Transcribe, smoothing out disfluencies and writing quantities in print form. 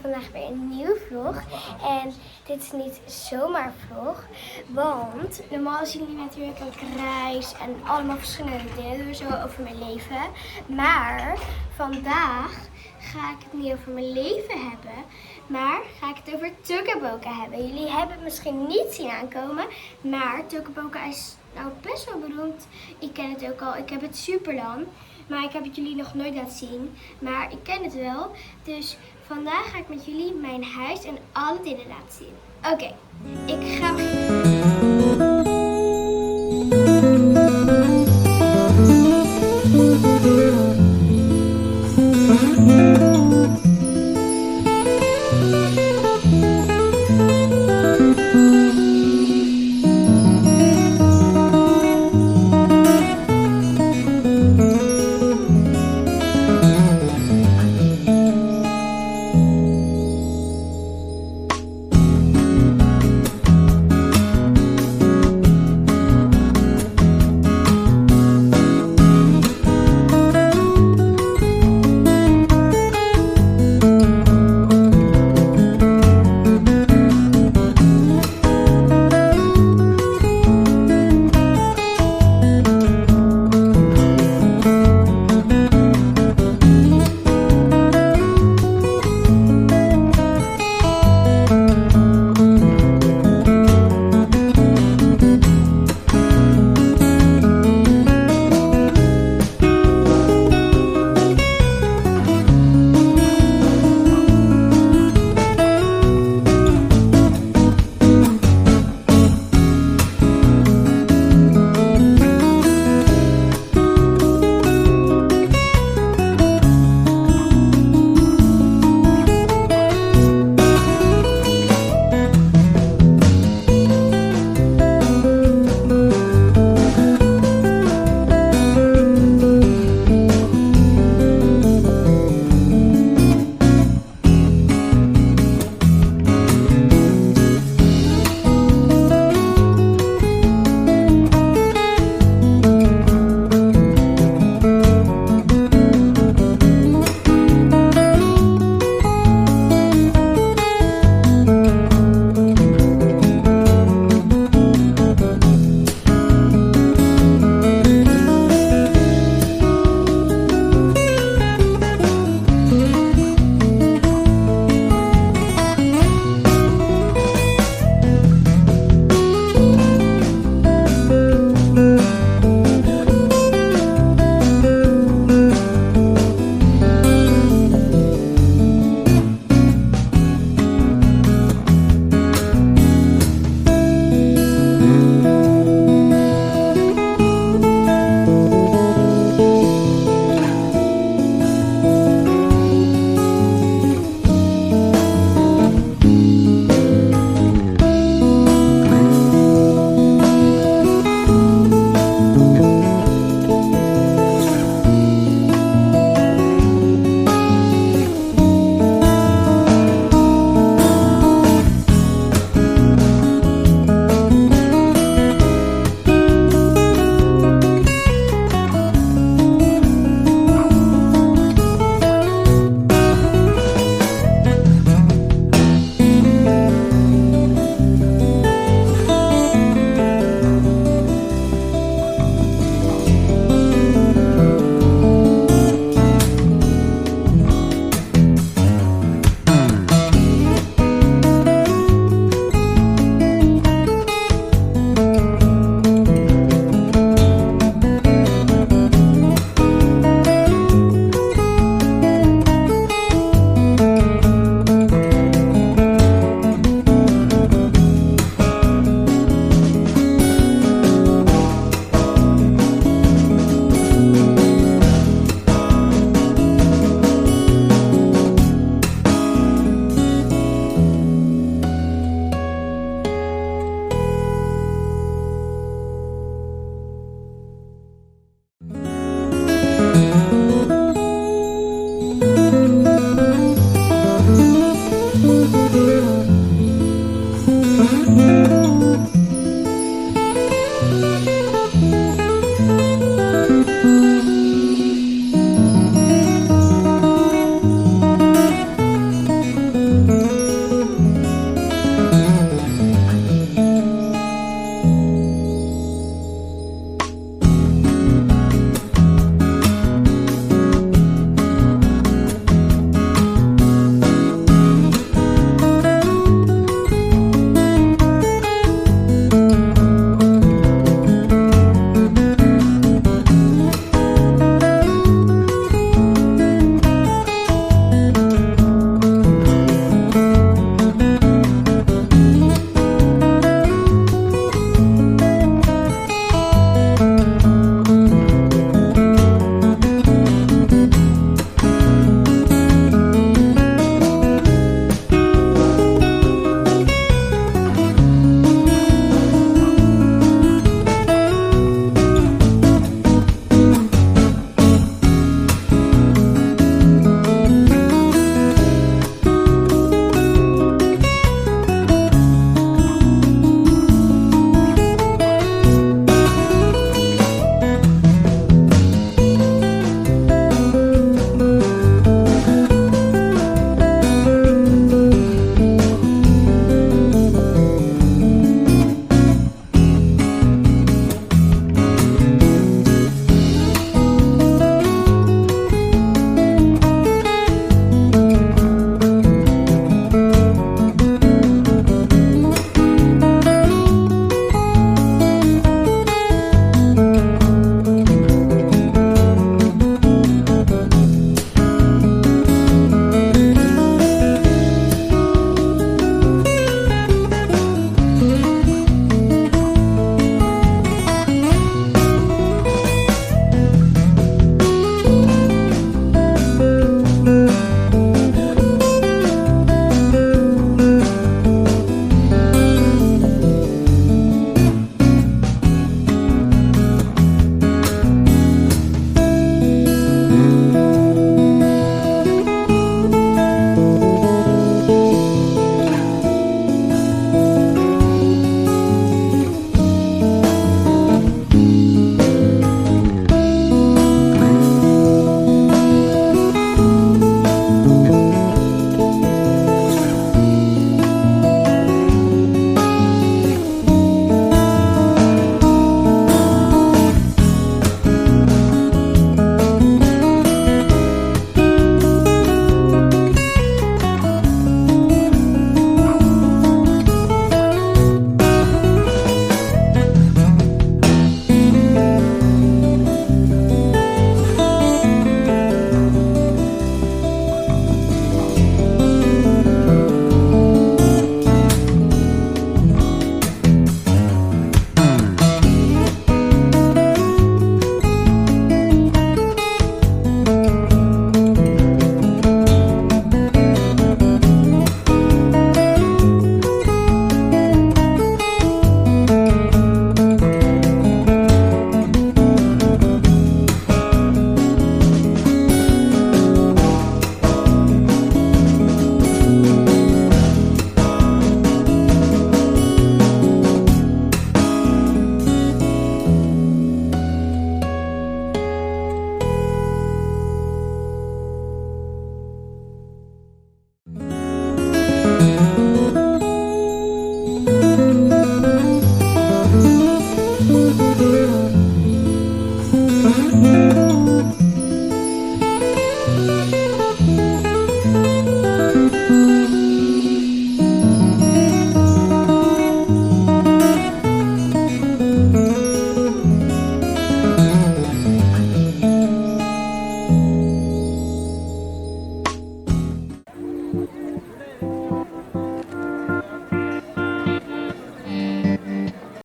vandaag weer een nieuwe vlog. En dit is niet zomaar vlog, want normaal zien jullie natuurlijk een reis en allemaal verschillende dingen doen, zo over mijn leven. Maar vandaag ga ik het niet over mijn leven hebben, maar ga ik het over Toca Boca hebben. Jullie hebben het misschien niet zien aankomen, maar Toca Boca is nou best wel beroemd. Ik ken het ook al, ik heb het super lang. Maar ik heb het jullie nog nooit laten zien. Maar ik ken het wel. Dus vandaag ga ik met jullie mijn huis en alle dingen laten zien. Oké, ik ga beginnen.